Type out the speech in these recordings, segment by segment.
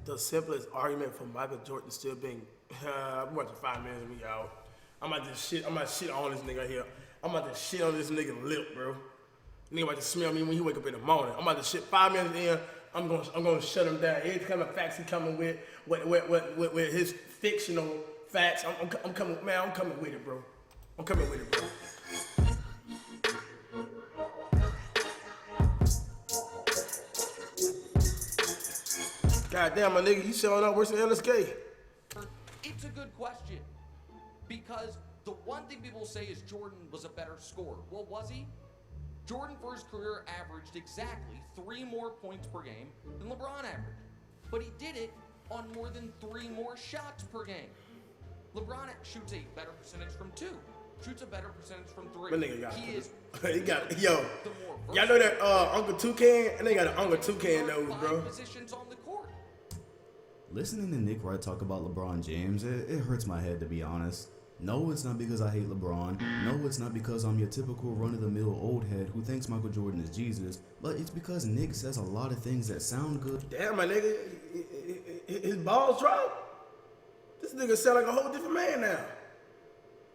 The simplest argument for Michael Jordan still being, I'm watching 5 minutes of me out. I'm about to shit on this nigga here. I'm about to shit on this nigga lip, bro. Nigga about to smell me when he wake up in the morning. I'm about to shit 5 minutes in. I'm gonna shut him down. Every kind of facts he coming with his fictional facts. I'm coming, man. I'm coming with it, bro. I'm coming with it, bro. God damn, my nigga, you showing up worse than LSK. It's a good question, because the one thing people say is Jordan was a better scorer. Well, was he? Jordan for his career averaged exactly 3 more points per game than LeBron averaged, but he did it on more than 3 more shots per game. LeBron shoots a better percentage from 2, shoots a better percentage from 3. My nigga got he is. He got, yo, y'all know that Uncle 2K? And they got an Uncle 2K in those, bro. Positions on the court. Listening to Nick Wright talk about LeBron James, it hurts my head, to be honest. No, it's not because I hate LeBron. No, it's not because I'm your typical run-of-the-mill old head who thinks Michael Jordan is Jesus. But it's because Nick says a lot of things that sound good. Damn, my nigga, his balls drop. This nigga sound like a whole different man now.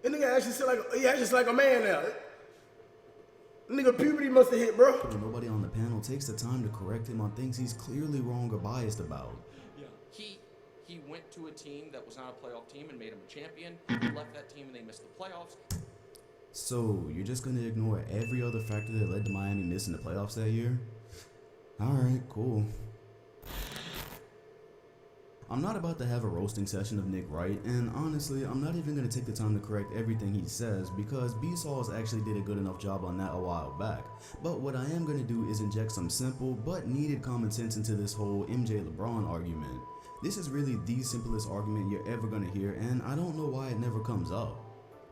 This nigga actually sound like, he acts like a man now. Nigga, puberty must have hit, bro. Nobody on the panel takes the time to correct him on things he's clearly wrong or biased about. He went to a team that was not a playoff team and made him a champion. He left that team and they missed the playoffs. So, you're just gonna ignore every other factor that led to Miami missing the playoffs that year? Alright, cool. I'm not about to have a roasting session of Nick Wright, and honestly, I'm not even gonna take the time to correct everything he says because B-Sauls actually did a good enough job on that a while back. But what I am gonna do is inject some simple but needed common sense into this whole MJ-LeBron argument. This is really the simplest argument you're ever gonna hear, and I don't know why it never comes up.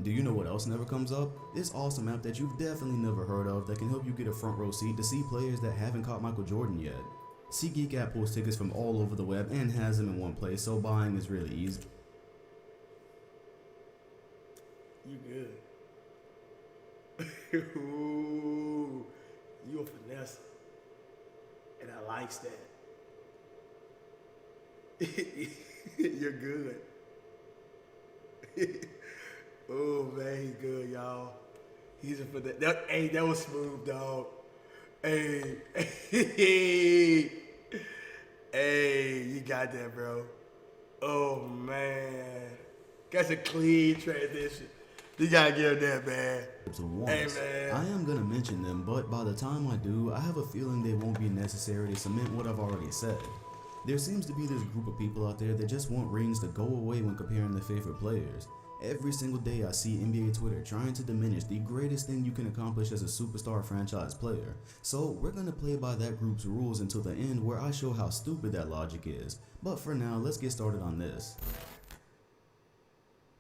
Do you know what else never comes up? This awesome app that you've definitely never heard of that can help you get a front row seat to see players that haven't caught Michael Jordan yet. SeatGeek app pulls tickets from all over the web and has them in one place, so buying is really easy. You good. Ooh, you a finesse. And I likes that. You're good. Oh man, he's good, y'all. He's a finesse. Hey, that was smooth, dog. Hey, hey, you got that, bro. Oh man, that's a clean transition. You gotta give that, man. Hey, man. I am gonna mention them, but by the time I do, I have a feeling they won't be necessary to cement what I've already said. There seems to be this group of people out there that just want rings to go away when comparing their favorite players. Every single day I see NBA Twitter trying to diminish the greatest thing you can accomplish as a superstar franchise player. So we're gonna play by that group's rules until the end where I show how stupid that logic is. But for now, let's get started on this.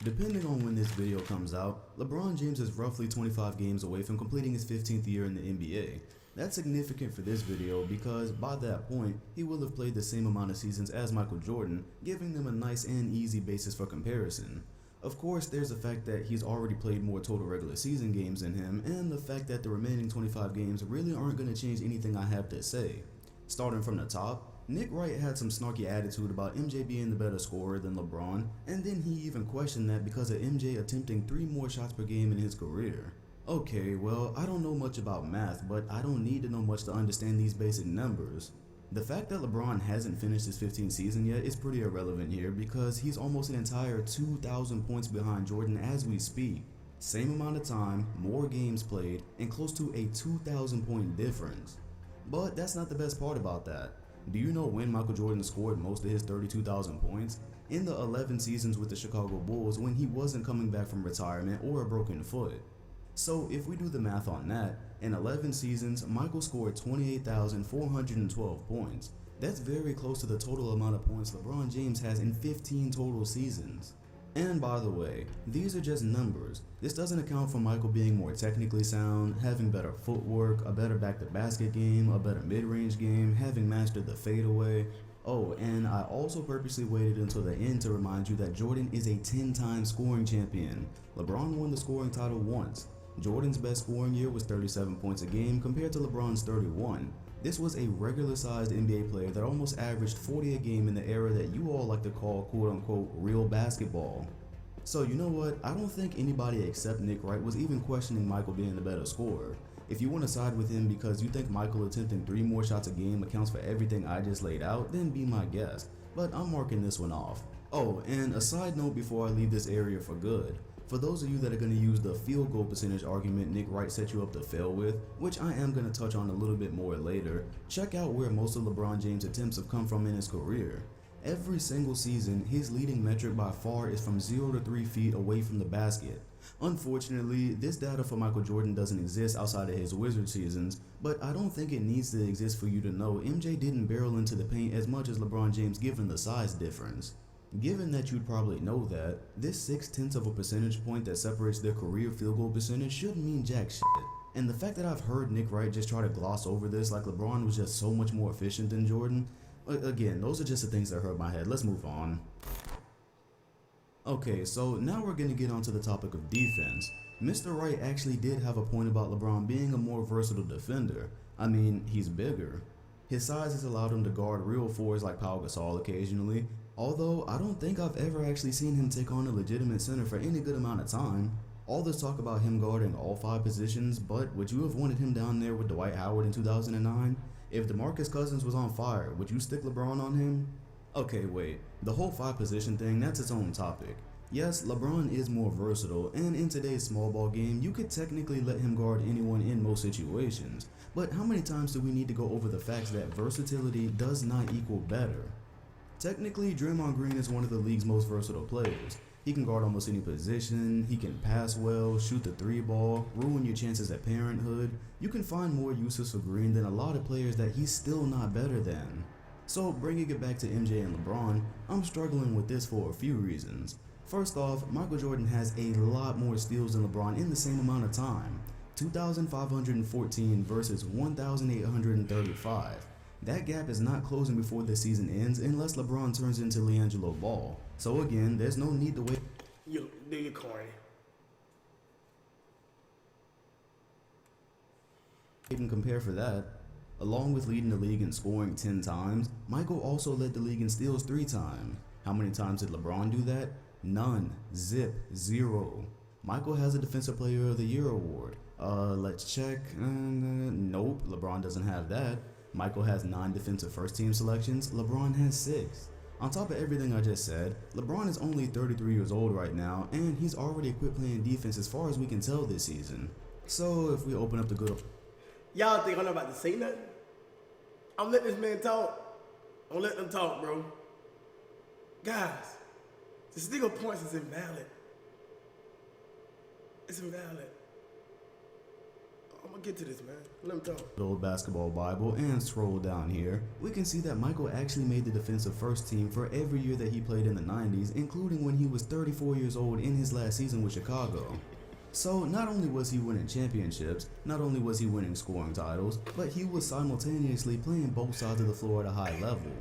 Depending on when this video comes out, LeBron James is roughly 25 games away from completing his 15th year in the NBA. That's significant for this video because by that point, he will have played the same amount of seasons as Michael Jordan, giving them a nice and easy basis for comparison. Of course, there's the fact that he's already played more total regular season games than him, and the fact that the remaining 25 games really aren't going to change anything I have to say. Starting from the top, Nick Wright had some snarky attitude about MJ being the better scorer than LeBron, and then he even questioned that because of MJ attempting 3 more shots per game in his career. Okay, well, I don't know much about math, but I don't need to know much to understand these basic numbers. The fact that LeBron hasn't finished his 15th season yet is pretty irrelevant here because he's almost an entire 2,000 points behind Jordan as we speak. Same amount of time, more games played, and close to a 2,000 point difference. But that's not the best part about that. Do you know when Michael Jordan scored most of his 32,000 points? In the 11 seasons with the Chicago Bulls when he wasn't coming back from retirement or a broken foot. So if we do the math on that, in 11 seasons, Michael scored 28,412 points. That's very close to the total amount of points LeBron James has in 15 total seasons. And by the way, these are just numbers. This doesn't account for Michael being more technically sound, having better footwork, a better back-to-basket game, a better mid-range game, having mastered the fadeaway. Oh, and I also purposely waited until the end to remind you that Jordan is a 10-time scoring champion. LeBron won the scoring title once. Jordan's best scoring year was 37 points a game compared to LeBron's 31. This was a regular-sized NBA player that almost averaged 40 a game in the era that you all like to call quote-unquote real basketball. So you know what, I don't think anybody except Nick Wright was even questioning Michael being the better scorer. If you want to side with him because you think Michael attempting 3 more shots a game accounts for everything I just laid out, then be my guest, but I'm marking this one off. Oh, and a side note before I leave this area for good. For those of you that are going to use the field goal percentage argument Nick Wright set you up to fail with, which I am going to touch on a little bit more later, check out where most of LeBron James' attempts have come from in his career. Every single season, his leading metric by far is from 0 to 3 feet away from the basket. Unfortunately, this data for Michael Jordan doesn't exist outside of his Wizard seasons, but I don't think it needs to exist for you to know MJ didn't barrel into the paint as much as LeBron James given the size difference. Given that you'd probably know that, this 0.6 of a percentage point that separates their career field goal percentage shouldn't mean jack shit. And the fact that I've heard Nick Wright just try to gloss over this like LeBron was just so much more efficient than Jordan, again, those are just the things that hurt my head. Let's move on. Okay, so now we're gonna get onto the topic of defense. Mr. Wright actually did have a point about LeBron being a more versatile defender. I mean, he's bigger. His size has allowed him to guard real fours like Pau Gasol occasionally, although I don't think I've ever actually seen him take on a legitimate center for any good amount of time. All this talk about him guarding all 5 positions, but would you have wanted him down there with Dwight Howard in 2009? If DeMarcus Cousins was on fire, would you stick LeBron on him? Okay, wait, the whole 5 position thing, that's its own topic. Yes, LeBron is more versatile, and in today's small ball game, you could technically let him guard anyone in most situations. But how many times do we need to go over the facts that versatility does not equal better? Technically, Draymond Green is one of the league's most versatile players. He can guard almost any position, he can pass well, shoot the 3 ball, ruin your chances at parenthood. You can find more uses for Green than a lot of players that he's still not better than. So bringing it back to MJ and LeBron, I'm struggling with this for a few reasons. First off, Michael Jordan has a lot more steals than LeBron in the same amount of time. 2,514 versus 1,835. That gap is not closing before the season ends unless LeBron turns into LiAngelo Ball. So again, there's no need to wait. You're corny. Even compare for that. Along with leading the league in scoring 10 times, Michael also led the league in steals 3 times. How many times did LeBron do that? None. Zip. 0. Michael has a Defensive Player of the Year award. Let's check. Nope, LeBron doesn't have that. Michael has 9 defensive first team selections, LeBron has 6. On top of everything I just said, LeBron is only 33 years old right now, and he's already quit playing defense as far as we can tell this season. So if we open up the good... Y'all think I'm not about to say nothing? I'm letting this man talk. I'm letting him talk, bro. Guys, this legal points is invalid. It's invalid. I'm gonna get to this, man. Let him talk. Old basketball Bible and scroll down here, we can see that Michael actually made the defensive first team for every year that he played in the 90s, including when he was 34 years old in his last season with Chicago. So not only was he winning championships, not only was he winning scoring titles, but he was simultaneously playing both sides of the floor at a high level.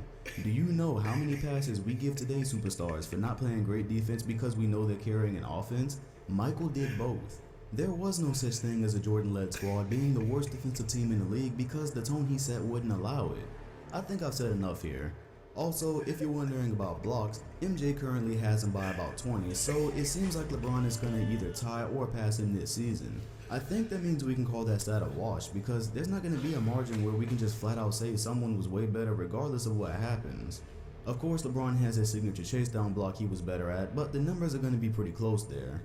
Do you know how many passes we give today's superstars for not playing great defense because we know they're carrying an offense? Michael did both. There was no such thing as a Jordan-led squad being the worst defensive team in the league because the tone he set wouldn't allow it. I think I've said enough here. Also, if you're wondering about blocks, MJ currently has him by about 20, so it seems like LeBron is going to either tie or pass him this season. I think that means we can call that stat a wash because there's not going to be a margin where we can just flat out say someone was way better regardless of what happens. Of course, LeBron has his signature chase down block he was better at, but the numbers are going to be pretty close there.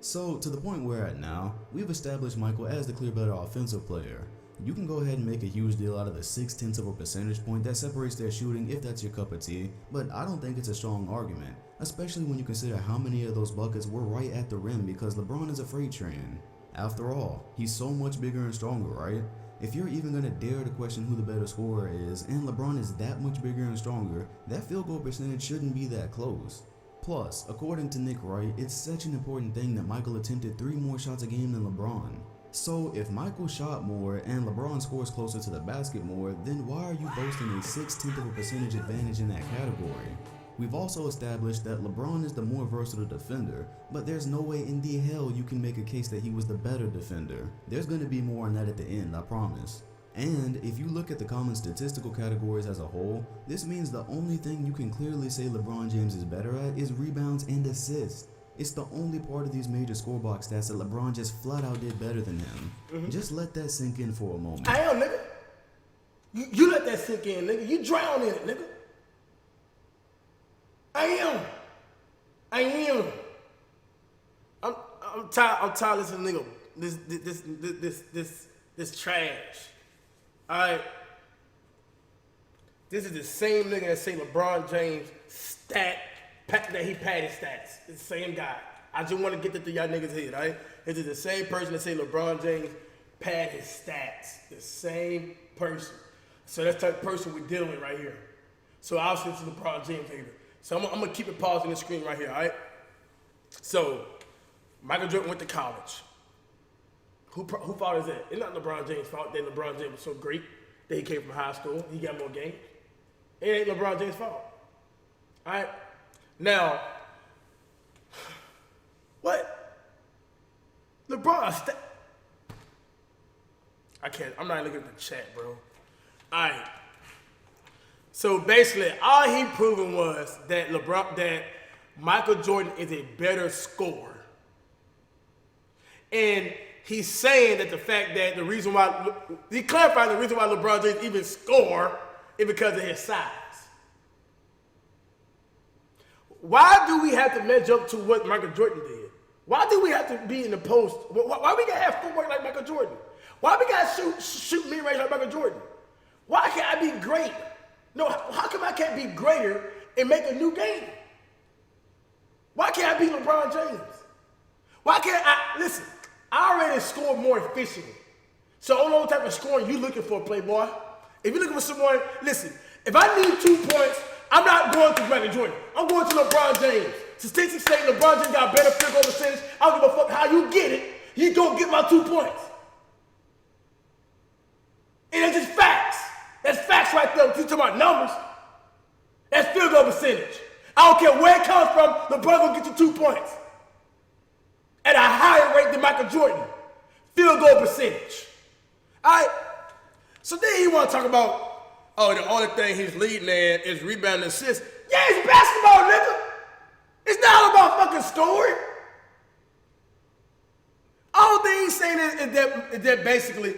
So, to the point we're at now, we've established Michael as the clear better offensive player. You can go ahead and make a huge deal out of the 0.6 of a percentage point that separates their shooting if that's your cup of tea, but I don't think it's a strong argument, especially when you consider how many of those buckets were right at the rim because LeBron is a freight train. After all, he's so much bigger and stronger, right? If you're even going to dare to question who the better scorer is, and LeBron is that much bigger and stronger, that field goal percentage shouldn't be that close. Plus, according to Nick Wright, it's such an important thing that Michael attempted 3 more shots a game than LeBron. So if Michael shot more and LeBron scores closer to the basket more, then why are you boasting a 0.6 of a percentage advantage in that category? We've also established that LeBron is the more versatile defender, but there's no way in the hell you can make a case that he was the better defender. There's going to be more on that at the end, I promise. And if you look at the common statistical categories as a whole, this means the only thing you can clearly say LeBron James is better at is rebounds and assists. It's the only part of these major scorebox stats that LeBron just flat out did better than him. Just let that sink in for a moment. I am, nigga. You let that sink in, nigga. You drown in it, nigga. I am. I'm tired of listening to nigga. This trash. Alright. This is the same nigga that say LeBron James that he padded stats. It's the same guy. I just want to get that through y'all niggas' head, alright? This is the same person that say LeBron James pad his stats. The same person. So that's the type of person we're dealing with right here. So obviously this is LeBron James hater. So I'm gonna keep it paused on the screen right here, alright? So Michael Jordan went to college. Who fault is that? It's not LeBron James' fault that LeBron James was so great that he came from high school. He got more games. It ain't LeBron James' fault. All right? Now, what? LeBron, I'm not looking at the chat, bro. All right. So basically, all he proven was that Michael Jordan is a better scorer. And he's saying that the fact that he clarified the reason why LeBron James even score is because of his size. Why do we have to measure up to what Michael Jordan did? Why do we have to be in the post? Why we gotta have footwork like Michael Jordan? Why we gotta shoot mid-range like Michael Jordan? Why can't I be great? No, how come I can't be greater and make a new game? Why can't I be LeBron James? Why can't I, listen, I already scored more efficiently. So I don't know what type of scoring you looking for, Playboy. If you're looking for someone, listen, if I need 2 points, I'm not going to Michael Jordan. I'm going to LeBron James. Statistics say LeBron James got a better field goal percentage. I don't give a fuck how you get it. You gonna get my 2 points. And that's just facts. That's facts right there. You talking about numbers. That's field goal percentage. I don't care where it comes from, LeBron gonna get you 2 points. At a higher rate than Michael Jordan. Field goal percentage. Alright? So then he wanna talk about, oh, the only thing he's leading in is rebound and assists. Yeah, it's basketball, nigga. It's not all about fucking scoring. All thing he's saying is that basically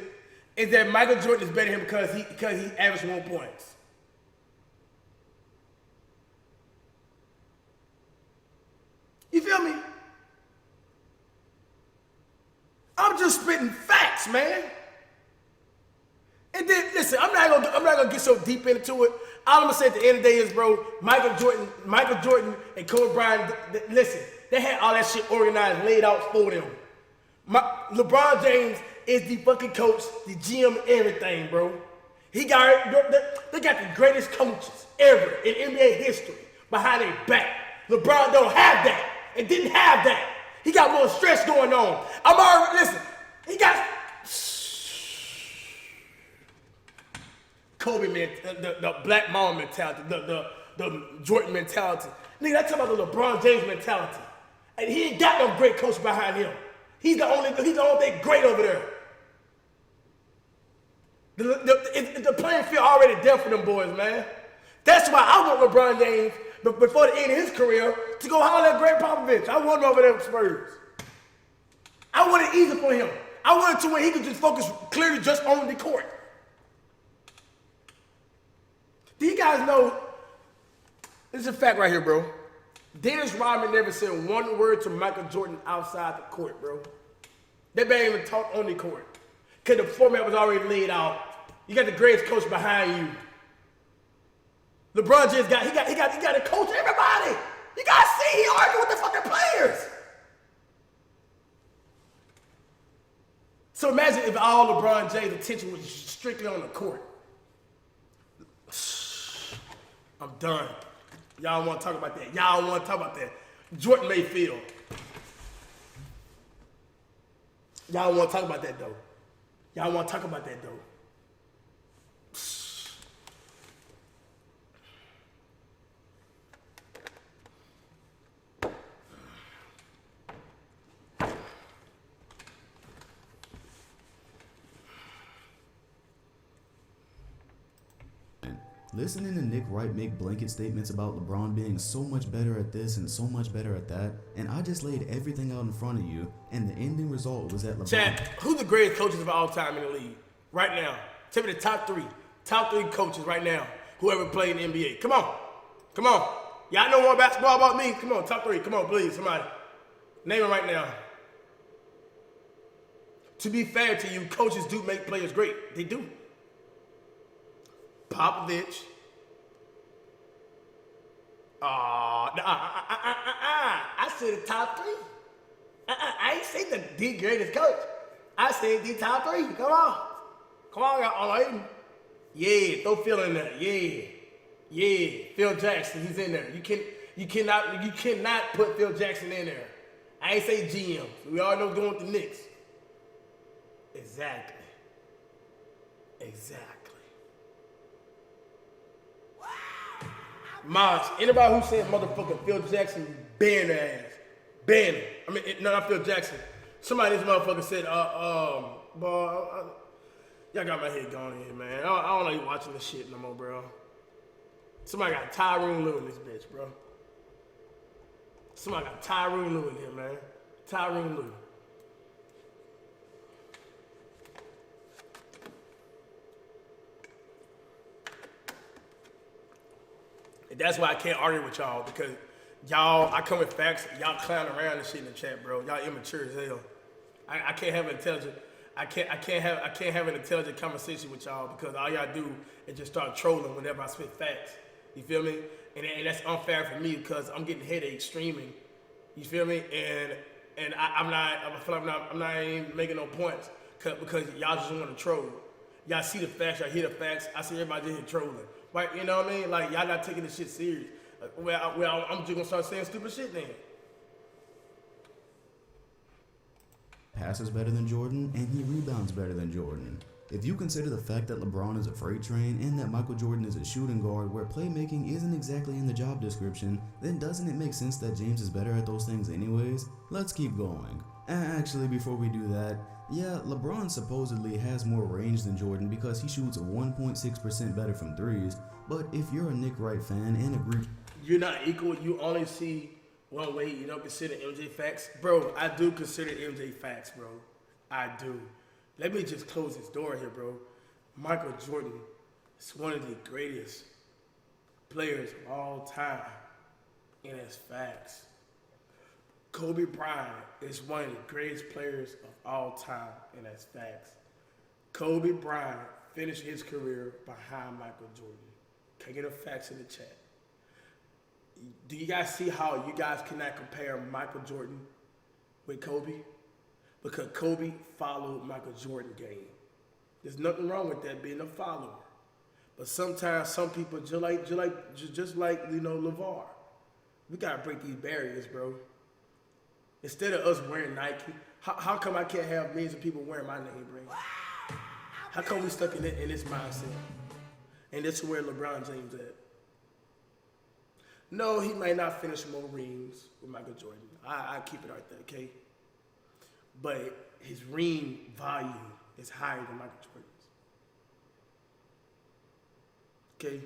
is that Michael Jordan is better than him because he averaged 1 points. You feel me? I'm just spitting facts, man. And then listen, I'm not gonna get so deep into it. All I'm gonna say at the end of the day is, bro, Michael Jordan and Kobe Bryant, listen, they had all that shit organized, laid out for them. LeBron James is the fucking coach, the GM, everything, bro. They got the greatest coaches ever in NBA history behind their back. LeBron don't have that. And didn't have that. He got more stress going on. Listen, he got Kobe the black mama mentality, the Jordan mentality. Nigga, that's talking about the LeBron James mentality. And he ain't got no great coach behind him. He's the only thing great over there. The playing field already there for them boys, man. That's why I want LeBron James, before the end of his career, to go holler at Greg Popovich. I want him over there with Spurs. I want it easy for him. I want it to where he could just focus clearly just on the court. Do you guys know, this is a fact right here, bro. Dennis Rodman never said one word to Michael Jordan outside the court, bro. That man even talked on the court. Because the format was already laid out. You got the greatest coach behind you. LeBron James got to coach everybody. You got to see, he argued with the fucking players. So imagine if all LeBron James' attention was strictly on the court. I'm done. Y'all want to talk about that. Y'all want to talk about that. Jordan Mayfield. Y'all want to talk about that, though. Y'all want to talk about that, though. Listening to Nick Wright make blanket statements about LeBron being so much better at this and so much better at that, and I just laid everything out in front of you, and the ending result was that LeBron... Chad, who's the greatest coaches of all time in the league? Right now. Tell me the top three. Top three coaches right now. Whoever played in the NBA. Come on. Come on. Y'all know more basketball about me? Come on, top three. Come on, please, somebody. Name them right now. To be fair to you, coaches do make players great. They do. Popovich. I said the top three. I ain't say the greatest coach. I said the top three. Come on. Come on, y'all. Yeah, throw Phil in there. Yeah. Phil Jackson, he's in there. You cannot put Phil Jackson in there. I ain't say GM. We all know going with the Knicks. Exactly. Maj, anybody who said motherfucking Phil Jackson, ban their ass. Ban him. I mean, no, not Phil Jackson. Somebody in this motherfucker said, boy, y'all got my head going here, man. I don't like watching this shit no more, bro. Somebody got Tyronn Lue in this bitch, bro. Somebody got Tyronn Lue in here, man. Tyronn Lue. And that's why I can't argue with y'all, because y'all, I come with facts, y'all clown around and shit in the chat, bro. Y'all immature as hell. I can't have an intelligent, I can't have an intelligent conversation with y'all, because all y'all do is just start trolling whenever I spit facts. You feel me? And that's unfair for me, because I'm getting headaches streaming. You feel me? And I'm not even making no points, because y'all just want to troll. Y'all see the facts, y'all hear the facts. I see everybody just here trolling. Right, you know what I mean? Like, y'all not taking this shit serious. Well, I'm just gonna start saying stupid shit then. Passes better than Jordan, and he rebounds better than Jordan. If you consider the fact that LeBron is a freight train and that Michael Jordan is a shooting guard where playmaking isn't exactly in the job description, then doesn't it make sense that James is better at those things anyways? Let's keep going. Actually, before we do that, yeah, LeBron supposedly has more range than Jordan because he shoots 1.6% better from threes, but if you're a Nick Wright fan and agree... You're not equal, you only see one way, you don't consider MJ facts. Bro, I do consider MJ facts, bro. I do. Let me just close this door here, bro. Michael Jordan is one of the greatest players of all time, and it's facts. Kobe Bryant is one of the greatest players of all time, and that's facts. Kobe Bryant finished his career behind Michael Jordan. Can I get the facts in the chat? Do you guys see how you guys cannot compare Michael Jordan with Kobe? Because Kobe followed Michael Jordan's game. There's nothing wrong with that, being a follower. But sometimes some people, just like you know, LeVar, we gotta break these barriers, bro. Instead of us wearing Nike, how come I can't have millions of people wearing my name brand? How come we stuck in this mindset? And this is where LeBron James at. No, he might not finish more rings with Michael Jordan. I keep it right there, okay? But his ring volume is higher than Michael Jordan's. Okay?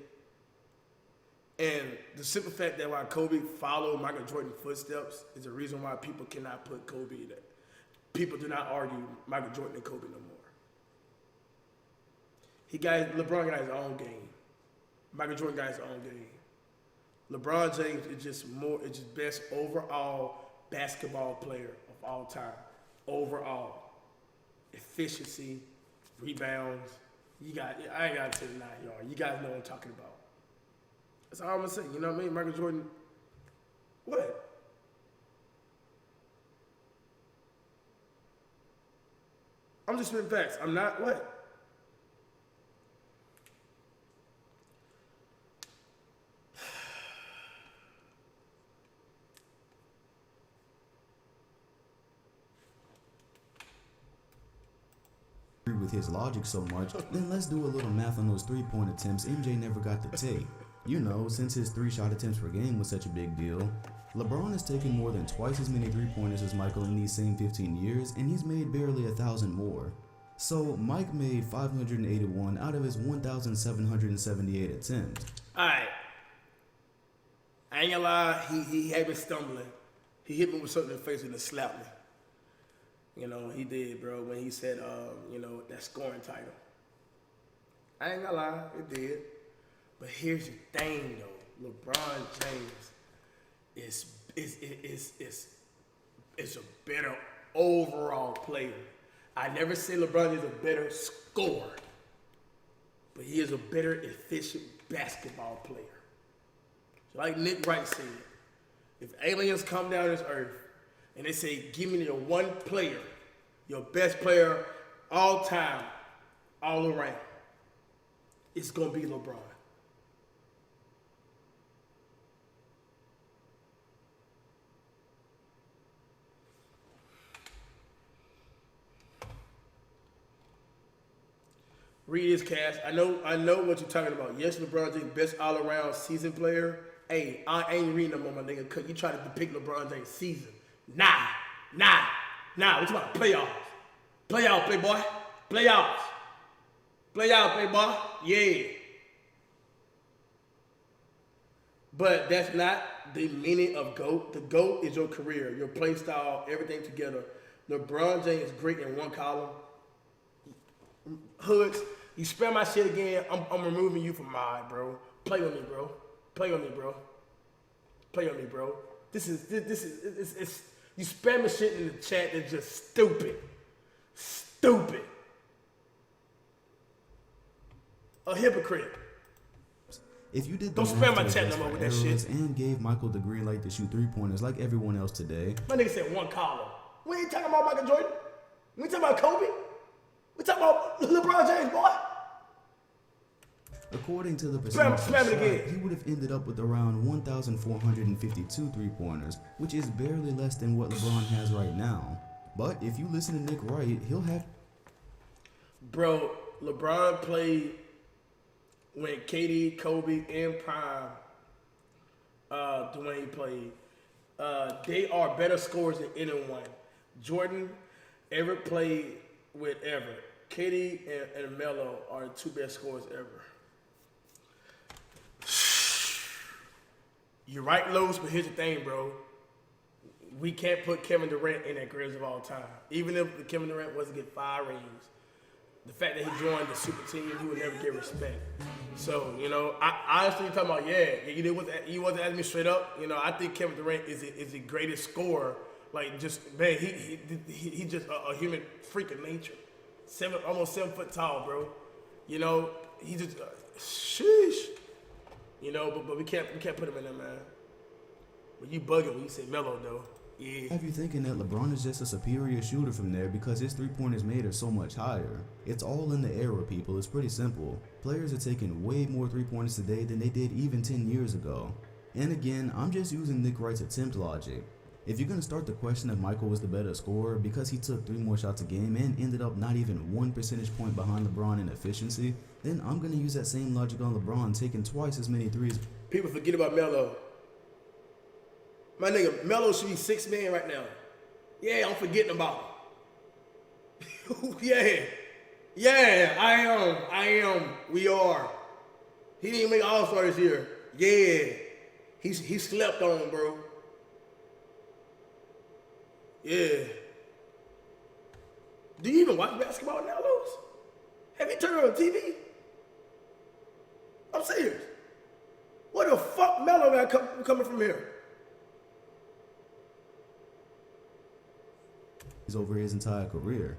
And the simple fact that why Kobe followed Michael Jordan's footsteps is the reason why people cannot put Kobe in that. People do not argue Michael Jordan and Kobe no more. LeBron got his own game. Michael Jordan got his own game. LeBron James is just best overall basketball player of all time. Overall. Efficiency, rebounds. I ain't got to say the 9 yard. You guys know what I'm talking about. That's all I'm gonna say. You know what I mean? Michael Jordan. What? I'm just spitting facts. I'm not what? With his logic so much, then let's do a little math on those 3-point attempts MJ never got to take. You know, since his 3-shot attempts per game was such a big deal, LeBron has taken more than twice as many 3-pointers as Michael in these same 15 years, and he's made barely 1,000 more. So Mike made 581 out of his 1,778 attempts. Alright. I ain't gonna lie, he had me stumbling. He hit me with something in the face and then slapped me. You know, he did, bro, when he said, you know, that scoring title. I ain't gonna lie, it did. But here's the thing, though. LeBron James is a better overall player. I never say LeBron is a better scorer, but he is a better efficient basketball player. So like Nick Wright said, if aliens come down this earth and they say, give me your one player, your best player all time, all around, it's gonna be LeBron. Read his cast. I know what you're talking about. Yes, LeBron James, best all-around season player. Hey, I ain't reading them on my nigga, cause you try to depict LeBron James' season. Nah. We talking about playoffs. Playoffs, playboy. Playoffs, playboy. Yeah. But that's not the meaning of GOAT. The GOAT is your career, your play style, everything together. LeBron James is great in one column. Hoods, you spell my shit again, I'm removing you from mine, bro. Play with me, bro. This is you spamming shit in the chat that's just stupid. A hypocrite. If you did Don't spam my chat no more with that shit. And gave Michael the green light to shoot 3-pointers like everyone else today. My nigga said one column. We ain't talking about Michael Jordan. We ain't talking about Kobe. We talking about LeBron James, boy. According to the percentage spam it again. He would have ended up with around 1,452 3-pointers, which is barely less than what LeBron has right now. But if you listen to Nick Wright, he'll have... Bro, LeBron played when KD, Kobe, and Prime, Dwayne played. They are better scorers than anyone. Jordan ever played with ever. KD and Melo are the two best scorers ever. You're right, Los, but here's the thing, bro. We can't put Kevin Durant in that greatest of all time. Even if Kevin Durant wasn't get 5 rings, the fact that he joined the super team, he would never get respect. So, you know, I honestly talking about, you wasn't asking me straight up. You know, I think Kevin Durant is the greatest scorer. Like, just, man, he just a human freak of nature. Almost 7 foot tall, bro. You know, he just, sheesh. You know, but we can't put him in there, man. But you bugging when you say Melo, though. Yeah. Have you thinking that LeBron is just a superior shooter from there because his 3-pointers made are so much higher? It's all in the era, people. It's pretty simple. Players are taking way more 3-pointers today than they did even 10 years ago. And again, I'm just using Nick Wright's attempt logic. If you're going to start the question if Michael was the better scorer because he took 3 more shots a game and ended up not even 1 percentage point behind LeBron in efficiency, then I'm going to use that same logic on LeBron taking twice as many threes. People forget about Melo. My nigga, Melo should be 6 man right now. Yeah, I'm forgetting about him. Yeah, I am. We are. He didn't make All-Star this year. Yeah, he slept on, bro. Yeah. Do you even watch basketball now, Los? Have you turned on TV? I'm serious. Where the fuck Melo got coming from here? Over his entire career.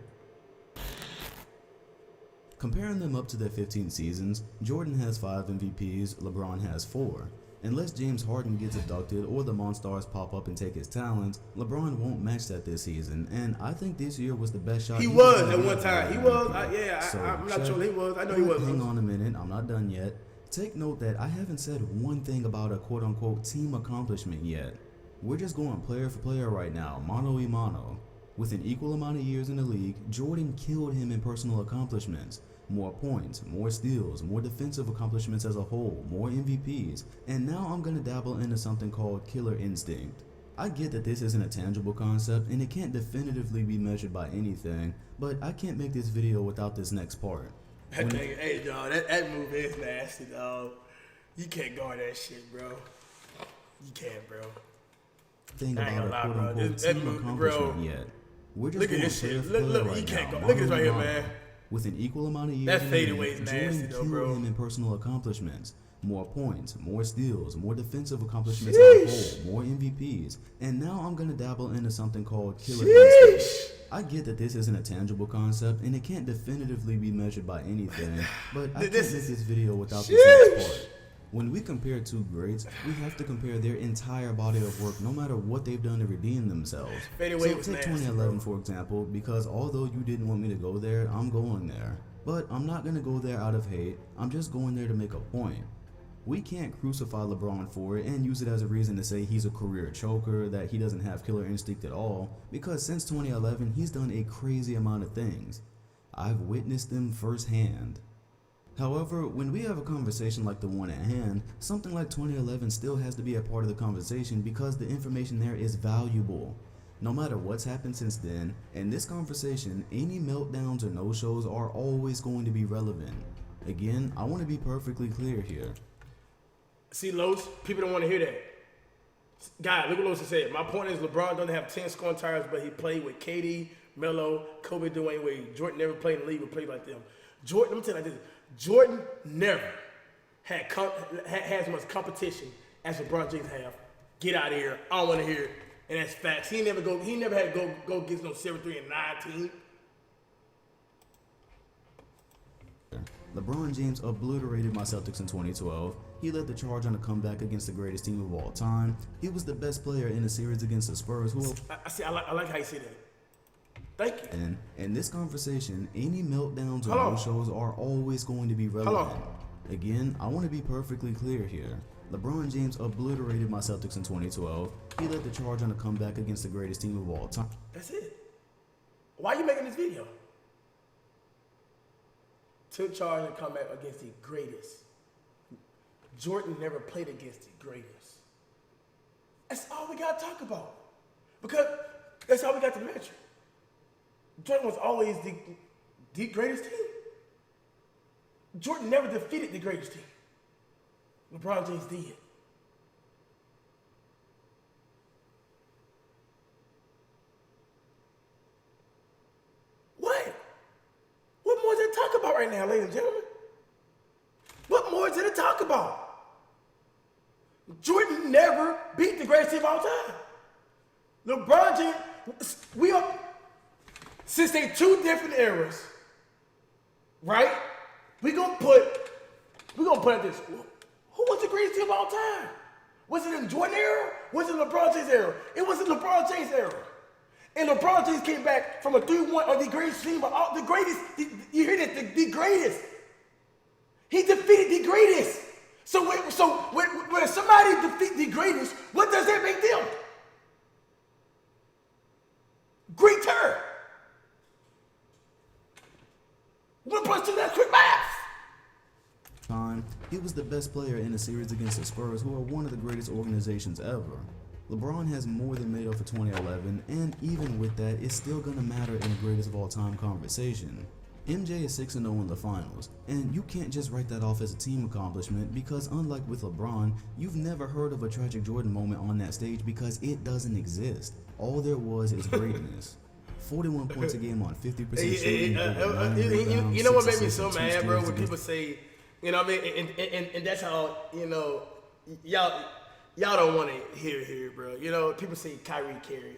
Comparing them up to their 15 seasons, Jordan has 5 MVPs, LeBron has 4. Unless James Harden gets abducted or the Monstars pop up and take his talents, LeBron won't match that this season, and I think this year was the best shot. He was at one time. He was. I'm not sure he was. I know he was. Hang on a minute, I'm not done yet. Take note that I haven't said one thing about a quote-unquote team accomplishment yet. We're just going player for player right now, mano y mano. With an equal amount of years in the league, Jordan killed him in personal accomplishments. More points, more steals, more defensive accomplishments as a whole, more MVPs, and now I'm gonna dabble into something called killer instinct. I get that this isn't a tangible concept and it can't definitively be measured by anything, but I can't make this video without this next part. That thing, hey, dog, that move is nasty, dog. You can't guard that shit, bro. You can't, bro. Thing I ain't about a gonna lie, bro. quote-unquote That team move, accomplishment bro. yet. We're just Look at going this player shit. for Look, player look, right you can't now. go. Look at this right here, Marlon man. With an equal amount of years That in the fadeaway league, is nasty, Jordan though, killed bro. him in personal accomplishments. More points, more steals, more defensive accomplishments as a whole, more MVPs. And now I'm going to dabble into something called killer instinct. I get that this isn't a tangible concept and it can't definitively be measured by anything, but I can't make this video without this next part. When we compare two greats, we have to compare their entire body of work no matter what they've done to redeem themselves. So take 2011 for example, because although you didn't want me to go there, I'm going there. But I'm not going to go there out of hate, I'm just going there to make a point. We can't crucify LeBron for it and use it as a reason to say he's a career choker, that he doesn't have killer instinct at all, because since 2011 he's done a crazy amount of things. I've witnessed them firsthand. However, when we have a conversation like the one at hand, something like 2011 still has to be a part of the conversation because the information there is valuable. No matter what's happened since then, in this conversation, any meltdowns or no-shows are always going to be relevant. Again, I want to be perfectly clear here. See, Los, people don't want to hear that. God, look what Los said. My point is LeBron doesn't have 10 scoring tires, but he played with KD, Melo, Kobe, Dwayne Wade. Jordan never played in the league or played like them. Jordan, let me tell you like this. Jordan never had as much competition as LeBron James have. Get out of here. I don't want to hear it. And that's facts. He never had to go get no 7-3 and 19. LeBron James obliterated my Celtics in 2012. He led the charge on a comeback against the greatest team of all time. He was the best player in a series against the Spurs, who I like how you say that. Thank you. And in this conversation, any meltdowns or no-shows are always going to be relevant. Again, I want to be perfectly clear here. LeBron James obliterated my Celtics in 2012. He led the charge on a comeback against the greatest team of all time. That's it. Why are you making this video? Took charge and comeback against the greatest. Jordan never played against the greatest. That's all we got to talk about. Because that's all we got to measure. Jordan was always the greatest team. Jordan never defeated the greatest team. LeBron James did. What? What more is there to talk about right now, ladies and gentlemen? What more is there to talk about? Jordan never beat the greatest team of all time. LeBron James, since they two different eras, right? We gonna put it this. Who was the greatest team of all time? Was it in Jordan era? Was it LeBron James era? It was in LeBron James era. And LeBron James came back from a 3-1 of the greatest team of all, the greatest. You hear that? The greatest. He defeated the greatest. So when somebody defeats the greatest, what does that make them? Greater. 1 + 2, that's quick math. He was the best player in a series against the Spurs, who are one of the greatest organizations ever. LeBron has more than made up for 2011, and even with that, it's still gonna matter in the greatest of all time conversation. MJ is 6-0 in the finals, and you can't just write that off as a team accomplishment because unlike with LeBron, you've never heard of a tragic Jordan moment on that stage because it doesn't exist. All there was is greatness. 41 points a game on 50% shooting. You know what made me so mad, bro? When people say, you know what I mean? And that's how, you know, y'all don't want to hear, bro. You know, people say Kyrie carried.